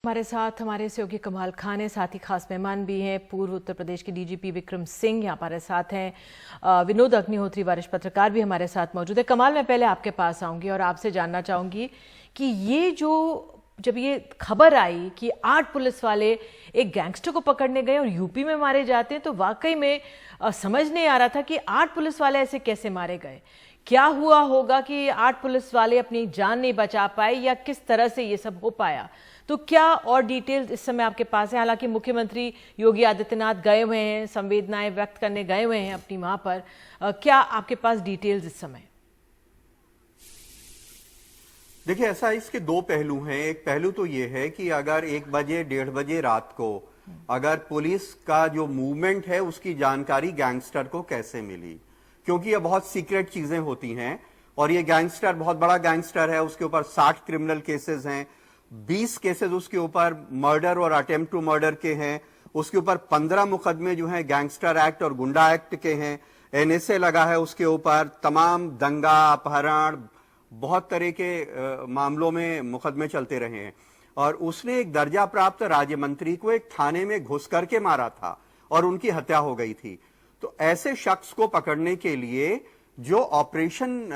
हमारे साथ हमारे सहयोगी कमाल खान है, साथ ही खास मेहमान भी हैं पूर्व उत्तर प्रदेश के डीजीपी विक्रम सिंह यहाँ हमारे साथ हैं। विनोद अग्निहोत्री वरिष्ठ पत्रकार भी हमारे साथ मौजूद है। कमाल, मैं पहले आपके पास आऊंगी और आपसे जानना चाहूंगी कि ये जब ये खबर आई कि 8 पुलिस वाले एक गैंगस्टर को पकड़ने गए और यूपी में मारे जाते हैं, तो वाकई में समझ नहीं आ रहा था कि 8 पुलिस वाले ऐसे कैसे मारे गए। क्या हुआ होगा कि 8 पुलिस वाले अपनी जान नहीं बचा पाए या किस तरह से ये सब हो पाया? तो क्या और डिटेल्स इस समय आपके पास है? हालांकि मुख्यमंत्री योगी आदित्यनाथ गए हुए हैं, संवेदनाएं व्यक्त करने गए हुए हैं अपनी वहां पर। क्या आपके पास डिटेल्स इस समय? देखिए, ऐसा इसके दो पहलू हैं। एक पहलू तो ये है कि अगर 1 बजे 1:30 बजे रात को अगर पुलिस का जो मूवमेंट है उसकी जानकारी गैंगस्टर को कैसे मिली, क्योंकि ये बहुत सीक्रेट चीजें होती हैं और ये गैंगस्टर बहुत बड़ा गैंगस्टर है। उसके ऊपर 60 क्रिमिनल केसेस हैं, 20 केसेस उसके ऊपर मर्डर और अटेम्प्ट टू मर्डर के हैं। उसके ऊपर 15 मुकदमे जो हैं गैंगस्टर एक्ट और गुंडा एक्ट के हैं। एनएसए लगा है उसके ऊपर। तमाम दंगा, अपहरण, बहुत तरह के मामलों में मुकदमे चलते रहे हैं। और उसने एक दर्जा प्राप्त राज्य मंत्री को एक थाने में घुस करके मारा था और उनकी हत्या हो गई थी। तो ऐसे शख्स को पकड़ने के लिए जो ऑपरेशन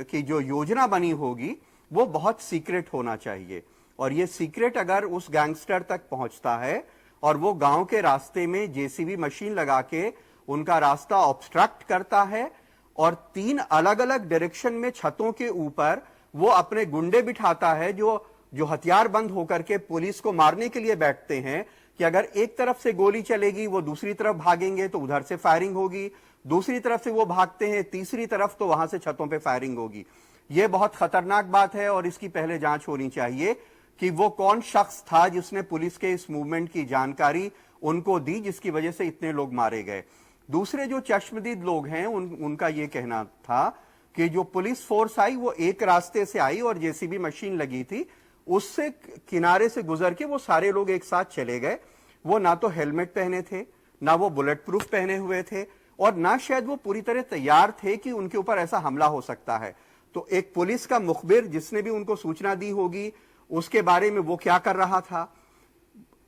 की जो योजना बनी होगी वो बहुत सीक्रेट होना चाहिए। और ये सीक्रेट अगर उस गैंगस्टर तक पहुंचता है और वो गांव के रास्ते में जेसीबी मशीन लगा के उनका रास्ता ऑब्स्ट्रक्ट करता है और 3 अलग अलग डायरेक्शन में छतों के ऊपर वो अपने गुंडे बिठाता है जो हथियार बंद होकर के पुलिस को मारने के लिए बैठते हैं कि अगर एक तरफ से गोली चलेगी वो दूसरी तरफ भागेंगे तो उधर से फायरिंग होगी, दूसरी तरफ से वो भागते हैं तीसरी तरफ तो वहां से छतों पे फायरिंग होगी। ये बहुत खतरनाक बात है और इसकी पहले जांच होनी चाहिए कि वो कौन शख्स था जिसने पुलिस के इस मूवमेंट की जानकारी उनको दी, जिसकी वजह से इतने लोग मारे गए। दूसरे जो चश्मदीद लोग हैं उनका ये कहना था कि जो पुलिस फोर्स आई वो एक रास्ते से आई और जेसीबी मशीन लगी थी, उससे किनारे से गुजर के वो सारे लोग एक साथ चले गए। वो ना तो हेलमेट पहने थे, ना वो बुलेट प्रूफ पहने हुए थे और ना शायद वो पूरी तरह तैयार थे कि उनके ऊपर ऐसा हमला हो सकता है। तो एक पुलिस का मुखबिर जिसने भी उनको सूचना दी होगी उसके बारे में वो क्या कर रहा था,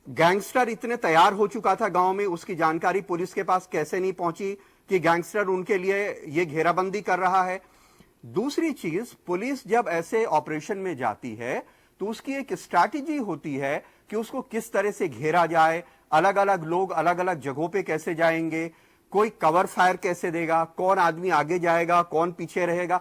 गैंगस्टर इतने तैयार हो चुका था गांव में, उसकी जानकारी पुलिस के पास कैसे नहीं पहुंची कि गैंगस्टर उनके लिए ये घेराबंदी कर रहा है। दूसरी चीज, पुलिस जब ऐसे ऑपरेशन में जाती है तो उसकी एक स्ट्रैटेजी होती है कि उसको किस तरह से घेरा जाए, अलग अलग लोग अलग अलग जगहों पे कैसे जाएंगे, कोई कवर फायर कैसे देगा, कौन आदमी आगे जाएगा, कौन पीछे रहेगा।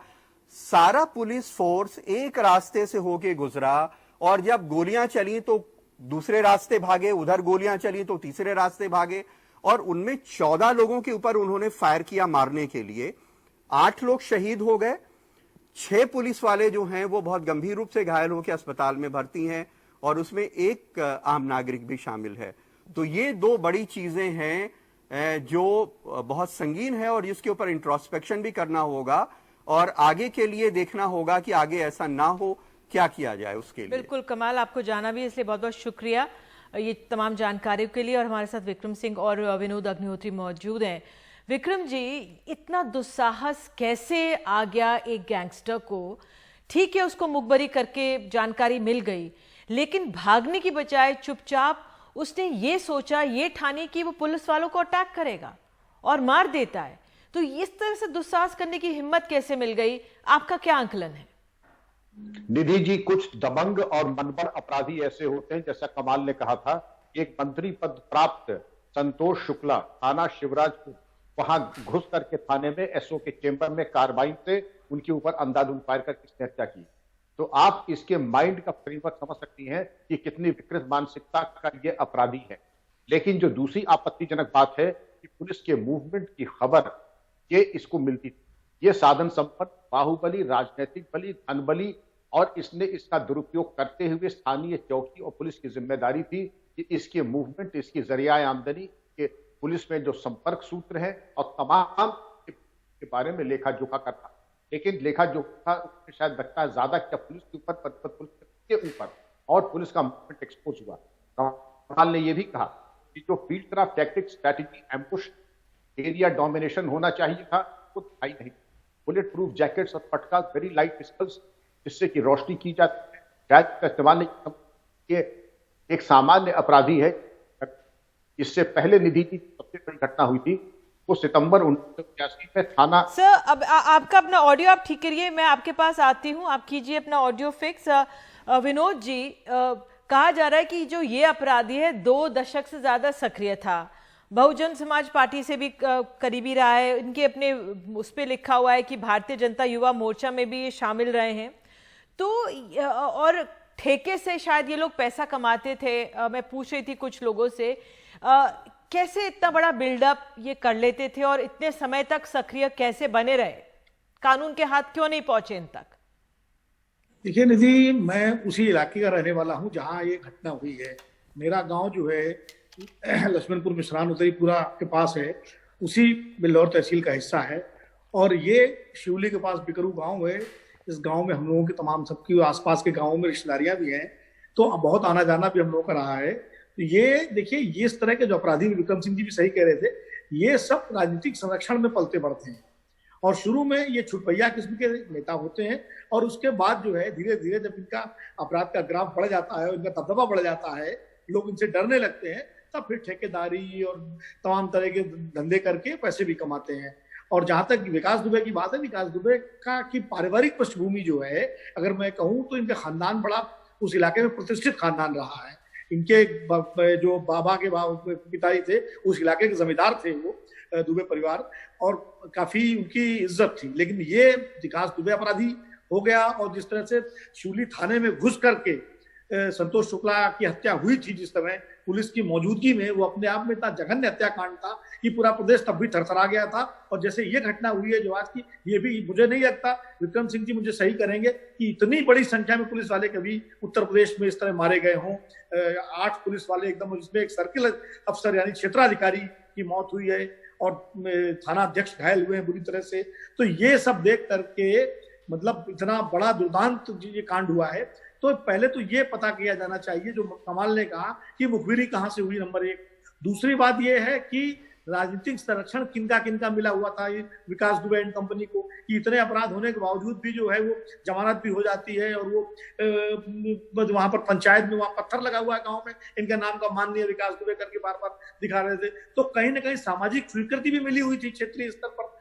सारा पुलिस फोर्स एक रास्ते से होके गुजरा और जब गोलियां चली तो दूसरे रास्ते भागे, उधर गोलियां चली तो तीसरे रास्ते भागे और उनमें 14 लोगों के ऊपर उन्होंने फायर किया मारने के लिए। 8 लोग शहीद हो गए, 6 पुलिस वाले जो हैं वो बहुत गंभीर रूप से घायल होकर अस्पताल में भर्ती हैं और उसमें एक आम नागरिक भी शामिल है। तो ये 2 बड़ी चीजें हैं जो बहुत संगीन है और इसके ऊपर इंट्रोस्पेक्शन भी करना होगा और आगे के लिए देखना होगा कि आगे ऐसा ना हो, क्या किया जाए उसके लिए। बिल्कुल कमाल, आपको जाना भी इसलिए बहुत बहुत शुक्रिया ये तमाम जानकारियों के लिए। और हमारे साथ विक्रम सिंह और विनोद अग्निहोत्री मौजूद हैं। विक्रम जी, इतना दुस्साहस कैसे आ गया एक गैंगस्टर को? ठीक है, उसको मुखबरी करके जानकारी मिल गई, लेकिन भागने की बजाय चुपचाप उसने ये सोचा, ये ठानी कि वो पुलिस वालों को अटैक करेगा और मार देता है। तो इस तरह से दुस्साहस करने की हिम्मत कैसे मिल गई? आपका क्या आंकलन है? निधि जी, कुछ दबंग और मनबड़ अपराधी ऐसे होते हैं, जैसा कमाल ने कहा था, एक मंत्री पद प्राप्त संतोष शुक्ला थाना शिवराजपुर वहां घुस करके थाने में एसओ के चेंबर में कार्बाइन से उनके ऊपर अंधाधुंध फायर कर किसने हत्या की। तो आप इसके माइंड का फ्रेमवर्क समझ सकती हैं कि कितनी विकृत मानसिकता का ये अपराधी है। लेकिन जो दूसरी आपत्तिजनक बात है कि पुलिस के मूवमेंट की खबर ये इसको मिलती थी। ये साधन संपत्ति, बाहुबली, राजनीतिक बली, धन बली, और इसने इसका दुरुपयोग करते हुए स्थानीय चौकी और पुलिस की जिम्मेदारी थी कि इसके मूवमेंट, इसकी जरिया आमदनी के पुलिस में जो संपर्क सूत्र है और तमाम के बारे में लेखा जोखा करता। लेकिन लेखा जोखा शायद लगता है ज्यादा क्या पुलिस के ऊपर, पुलिस के ऊपर, और पुलिस का मूवमेंट एक्सपोज हुआ। कमाल ने यह भी कहा कि जो field craft tactics, strategy, ambush, area domination होना चाहिए था, वो था ही नहीं। बुलेट प्रूफ जैकेट्स और पटका, वेरी लाइट पिस्टल्स जिससे कि रोशनी की जाती है, गैस का इस्तेमाल नहीं, ये एक सामान्य अपराधी है। इससे पहले निधि की सबसे बड़ी घटना हुई थी, वो सितंबर 1981 में थाना। सर अब आपका अपना ऑडियो आप ठीक करिए, मैं आपके पास आती हूँ, आप कीजिए अपना ऑडियो फिक्स। विनोद जी, कहा जा रहा है कि जो ये अपराधी है 2 दशक से ज्यादा सक्रिय था, बहुजन समाज पार्टी से भी करीबी रहा है, इनके अपने उस पर लिखा हुआ है कि भारतीय जनता युवा मोर्चा में भी ये शामिल रहे हैं। तो और ठेके से शायद ये लोग पैसा कमाते थे। मैं पूछ रही थी कुछ लोगों से, कैसे इतना बड़ा बिल्डअप ये कर लेते थे और इतने समय तक सक्रिय कैसे बने रहे, कानून के हाथ क्यों नहीं पहुंचे इन तक? देखिए निधि, मैं उसी इलाके का रहने वाला हूं जहां ये घटना हुई है। मेरा गांव जो है लक्ष्मणपुर मिश्रान उदयपुरा के पास है, उसी बिल्लौर तहसील का हिस्सा है। और ये शिवली के पास बिकरू गांव है। इस गांव में हम लोगों की तमाम सबकी आसपास के गांवों में रिश्तेदारियां भी हैं, तो बहुत आना जाना भी हम लोगों का रहा है। तो ये देखिए, ये इस तरह के जो अपराधी, विक्रम सिंह जी भी सही कह रहे थे, ये सब राजनीतिक संरक्षण में पलते बढ़ते हैं। और शुरू में ये छुटभैया किस्म के नेता होते हैं, और उसके बाद जो है धीरे धीरे जब इनका अपराध का ग्राफ बढ़ जाता है, इनका दबदबा बढ़ जाता है, लोग इनसे डरने लगते हैं, तब फिर ठेकेदारी और तमाम तरह के धंधे करके पैसे भी कमाते हैं। और जहां तक विकास दुबे की बात है, विकास दुबे का की पारिवारिक पृष्ठभूमि जो है, अगर मैं कहूं तो इनका खानदान बड़ा उस इलाके में प्रतिष्ठित खानदान रहा है। इनके जो बाबा के पिताजी थे उस इलाके के जमींदार थे वो दुबे परिवार, और काफी उनकी इज्जत थी। लेकिन ये विकास दुबे अपराधी हो गया, और जिस तरह से शिवली थाने में घुस करके संतोष शुक्ला की हत्या हुई थी जिस समय पुलिस की मौजूदगी में, वो अपने आप में इतना जघन्य हत्याकांड था कि पूरा प्रदेश तब भी थरथरा गया था। और जैसे ये घटना हुई है जो आज की, ये भी मुझे नहीं लगता, विक्रम सिंह जी मुझे सही करेंगे, कि इतनी बड़ी संख्या में पुलिस वाले कभी उत्तर प्रदेश में इस तरह मारे गए हों। 8 पुलिस वाले एकदम, इसमें एक सर्किल अफसर यानी क्षेत्राधिकारी की मौत हुई है, और थाना अध्यक्ष घायल हुए हैं बुरी तरह से। तो ये सब देख करके मतलब इतना बड़ा दुर्दांत ये कांड हुआ है। तो पहले तो ये पता किया जाना चाहिए, जो कमाल ने कहा, कि मुखबिरी कहां से हुई, नंबर 1। दूसरी बात ये है कि राजनीतिक संरक्षण किनका किनका मिला हुआ था ये विकास दुबे एंड कंपनी को, कि इतने अपराध होने के बावजूद भी जो है वो जमानत भी हो जाती है, और वो वहां पर पंचायत में वहां पत्थर लगा हुआ है गांव में, इनका नाम का माननीय विकास दुबे करके बार बार दिखा रहे थे। तो कहीं ना कहीं सामाजिक स्वीकृति भी मिली हुई थी क्षेत्रीय स्तर पर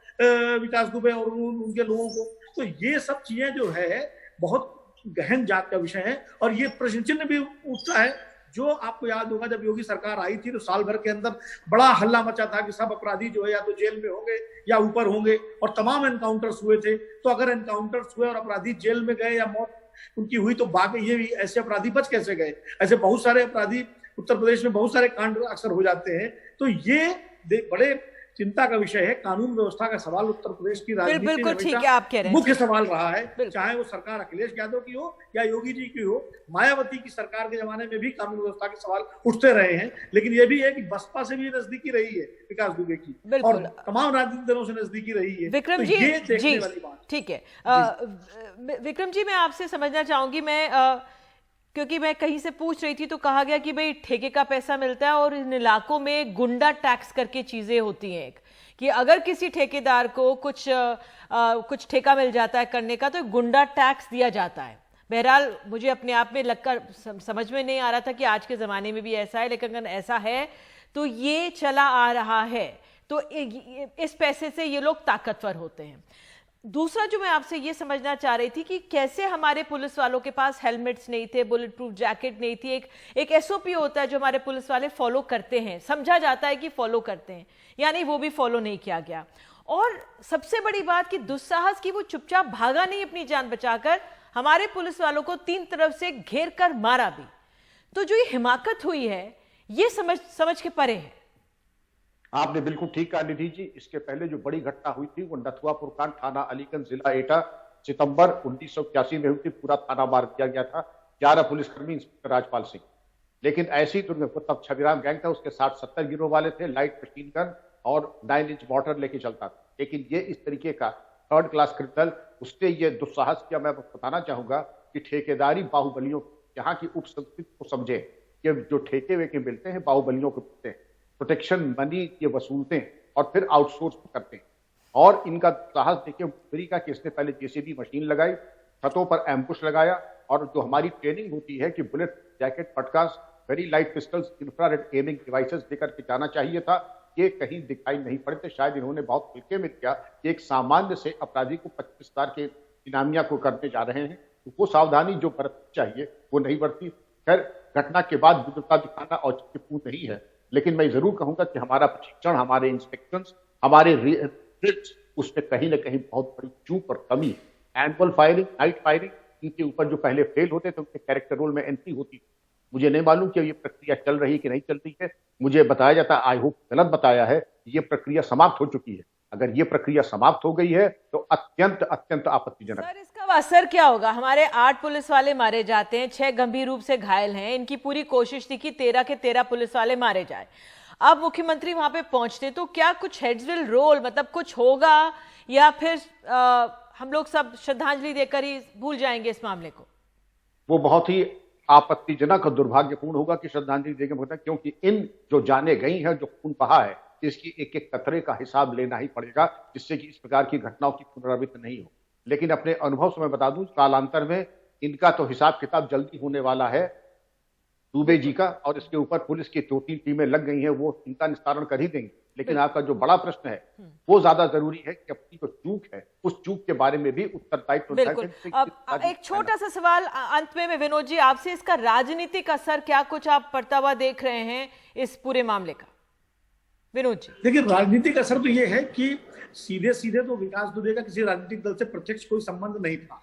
विकास दुबे और उनके लोगों को। तो ये सब चीजें जो है बहुत गहन जात का विषय है। और ये प्रश्न चिन्ह भी उठता है, जो आपको याद होगा जब योगी सरकार आई थी तो साल भर के अंदर बड़ा हल्ला मचा था कि सब अपराधी जो है या तो जेल में होंगे या ऊपर होंगे, और तमाम एनकाउंटर्स हुए थे। तो अगर एनकाउंटर्स हुए और अपराधी जेल में गए या मौत उनकी हुई, तो बाकी ये भी ऐसे अपराधी बच कैसे गए? ऐसे बहुत सारे अपराधी उत्तर प्रदेश में बहुत सारे कांड अक्सर हो जाते हैं। तो ये बड़े चिंता का विषय है। कानून व्यवस्था का सवाल उत्तर प्रदेश की राजनीति बिल्कुल ठीक है, आप कह रहे हैं, मुख्य सवाल रहा है, चाहे वो सरकार अखिलेश यादव की हो या योगी जी की हो। मायावती की सरकार के जमाने में भी कानून व्यवस्था के सवाल उठते रहे हैं, लेकिन ये भी है कि बसपा से भी नजदीकी रही है विकास दुबे की, और तमाम राजनीतिक दलों से नजदीकी रही है। विक्रम तो जी, ये देखने वाली बात। ठीक है विक्रम जी, मैं आपसे समझना चाहूंगी, क्योंकि मैं कहीं से पूछ रही थी तो कहा गया कि भाई ठेके का पैसा मिलता है, और इन इलाकों में गुंडा टैक्स करके चीजें होती हैं, कि अगर किसी ठेकेदार को कुछ ठेका मिल जाता है करने का, तो गुंडा टैक्स दिया जाता है। बहरहाल मुझे अपने आप में लगकर समझ में नहीं आ रहा था कि आज के ज़माने में भी ऐसा है, लेकिन अगर ऐसा है तो ये चला आ रहा है, तो इस पैसे से ये लोग ताकतवर होते हैं। दूसरा जो मैं आपसे ये समझना चाह रही थी कि कैसे हमारे पुलिस वालों के पास हेलमेट्स नहीं थे, बुलेट प्रूफ जैकेट नहीं थी। एक एसओपी होता है जो हमारे पुलिस वाले फॉलो करते हैं, समझा जाता है कि फॉलो करते हैं, यानी वो भी फॉलो नहीं किया गया। और सबसे बड़ी बात कि दुस्साहस की वो चुपचाप भागा नहीं अपनी जान बचाकर, हमारे पुलिस वालों को 3 तरफ से घेर कर मारा भी। तो जो ये हिमाकत हुई है ये समझ के परे है। आपने बिल्कुल ठीक कहा निधि जी। इसके पहले जो बड़ी घटना हुई थी वो नथुआपुर कांड, थाना अलीगंज, जिला एटा, सितंबर 1981 में हुई थी। पूरा थाना मार दिया गया था, 11 पुलिसकर्मी, इंस्पेक्टर राजपाल सिंह। लेकिन ऐसी दुर्घटना, तब छविराम गैंग था, उसके 60-70 गिरोह वाले थे, लाइट मशीन गन और 9 इंच मोटर लेके चलता था। लेकिन ये इस तरीके का 3rd क्लास क्रिमिनल, उसने ये दुस्साहस किया। मैं बताना चाहूंगा कि ठेकेदारी बाहुबलियों, यहाँ की उप संस्कृति को समझे कि जो ठेके वेके मिलते हैं बाहुबलियों को मिलते हैं, प्रोटेक्शन मनी ये वसूलते हैं और फिर आउटसोर्स करते हैं। और इनका साहस देखिए, अमेरिका के इसने पहले जेसीबी मशीन लगाई, छतों पर एम्बुश लगाया, और जो हमारी ट्रेनिंग होती है कि बुलेट जैकेट, पटकास very light pistols, infrared aiming devices लेकर के जाना चाहिए था। ये कहीं दिखाई नहीं पड़े थे। शायद इन्होंने बहुत हल्के में किया कि एक सामान्य से अपराधी को 25,000 के इनामिया को करने जा रहे हैं, तो वो सावधानी जो बरतनी चाहिए वो नहीं बरती। खैर, घटना के बाद विद्रुपता दिखाना औचित्यपूर्ण नहीं है, लेकिन मैं जरूर कहूंगा कि हमारा प्रशिक्षण, हमारे इंस्पेक्शंस, हमारे ड्रिल्स, उसमें कहीं ना कहीं बहुत बड़ी चूक और कमी है। एनुअल फायरिंग, नाइट फायरिंग, इनके ऊपर जो पहले फेल होते थे उनके कैरेक्टर रोल में एंट्री होती थी। मुझे नहीं मालूम कि ये प्रक्रिया चल रही है कि नहीं चल रही है। मुझे बताया जाता, आई होप गलत बताया है, ये प्रक्रिया समाप्त हो चुकी है। अगर ये प्रक्रिया समाप्त हो गई है तो अत्यंत अत्यंत आपत्तिजनक। सर, इसका असर क्या होगा? हमारे 8 पुलिस वाले मारे जाते हैं, 6 गंभीर रूप से घायल हैं। इनकी पूरी कोशिश थी कि 13 के 13 पुलिस वाले मारे जाए। अब मुख्यमंत्री वहां पे पहुंचते तो क्या कुछ हेड्स विल रोल, मतलब कुछ होगा, या फिर हम लोग सब श्रद्धांजलि देकर ही भूल जाएंगे इस मामले को? वो बहुत ही आपत्तिजनक और दुर्भाग्यपूर्ण होगा कि श्रद्धांजलि देंगे, क्योंकि इन जो जाने गई हैं, जो खून बहा है, इसकी एक एक कतरे का हिसाब लेना ही पड़ेगा, जिससे कि इस प्रकार की घटनाओं की पुनरावृत्ति नहीं हो। लेकिन अपने अनुभव से मैं बता दूं, कालांतर में इनका तो हिसाब किताब जल्दी होने वाला है, दुबे जी का, और इसके ऊपर पुलिस की 2-3 टीमें लग गई हैं, वो इनका निस्तारण कर ही देंगे। लेकिन आपका जो बड़ा प्रश्न है वो ज्यादा जरूरी है कि अपनी जो चूक है, उस चूक के बारे में भी उत्तरदायित्व। बिल्कुल। अब एक छोटा सा सवाल अंत में विनोद जी आपसे, इसका राजनीतिक असर क्या कुछ आप पड़ता हुआ देख रहे हैं इस पूरे मामले का? विनोद जी, देखिए, राजनीतिक असर तो ये है कि सीधे सीधे तो विकास दुबे का किसी राजनीतिक दल से प्रत्यक्ष कोई संबंध नहीं था,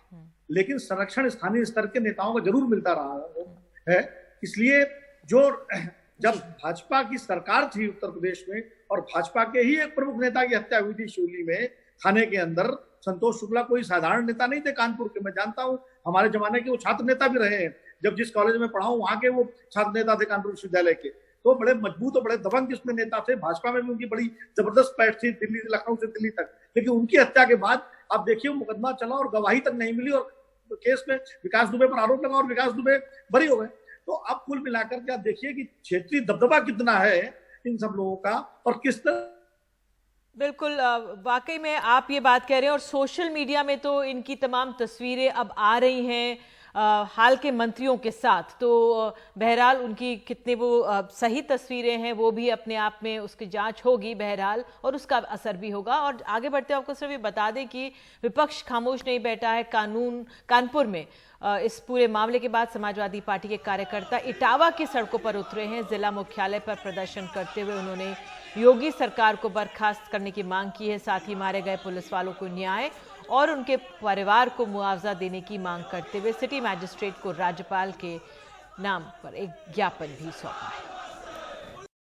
लेकिन संरक्षण स्थानीय स्तर के नेताओं को जरूर मिलता रहा है। इसलिए जब भाजपा की सरकार थी उत्तर प्रदेश में और भाजपा के ही एक प्रमुख नेता की हत्या हुई थी शिवली में थाने के अंदर, संतोष शुक्ला कोई साधारण नेता नहीं थे कानपुर के, मैं जानता हूं, हमारे जमाने के वो छात्र नेता भी रहे हैं। जब जिस कॉलेज में पढ़ा हूं वहां के वो छात्र नेता थे कानपुर विश्वविद्यालय के, तो बड़े मजबूत और बड़े दबंग इसमें नेता थे। भाजपा में भी उनकी बड़ी जबरदस्त पैठ थी, दिल्ली, लखनऊ से दिल्ली तक। लेकिन उनकी हत्या के बाद आप देखिए मुकदमा चला और गवाही तक नहीं मिली और केस में विकास दुबे पर आरोप लगा और विकास दुबे बरी हो गए। तो अब कुल मिलाकर के आप देखिए कि क्षेत्रीय दबदबा कितना है इन सब लोगों का और किस तरह। बिल्कुल, वाकई में आप ये बात कह रहे हैं और सोशल मीडिया में तो इनकी तमाम तस्वीरें अब आ रही हैं हाल के मंत्रियों के साथ, तो बहरहाल उनकी कितने वो सही तस्वीरें हैं वो भी अपने आप में उसकी जांच होगी बहरहाल, और उसका असर भी होगा। और आगे बढ़ते आपको सिर्फ ये बता दें कि विपक्ष खामोश नहीं बैठा है। कानपुर में इस पूरे मामले के बाद समाजवादी पार्टी के कार्यकर्ता इटावा की सड़कों पर उतरे हैं। जिला मुख्यालय पर प्रदर्शन करते हुए उन्होंने योगी सरकार को बर्खास्त करने की मांग की है, साथ ही मारे गए पुलिस वालों को न्याय और उनके परिवार को मुआवजा देने की मांग करते हुए सिटी मैजिस्ट्रेट को राज्यपाल के नाम पर एक ज्ञापन भी सौंपा है।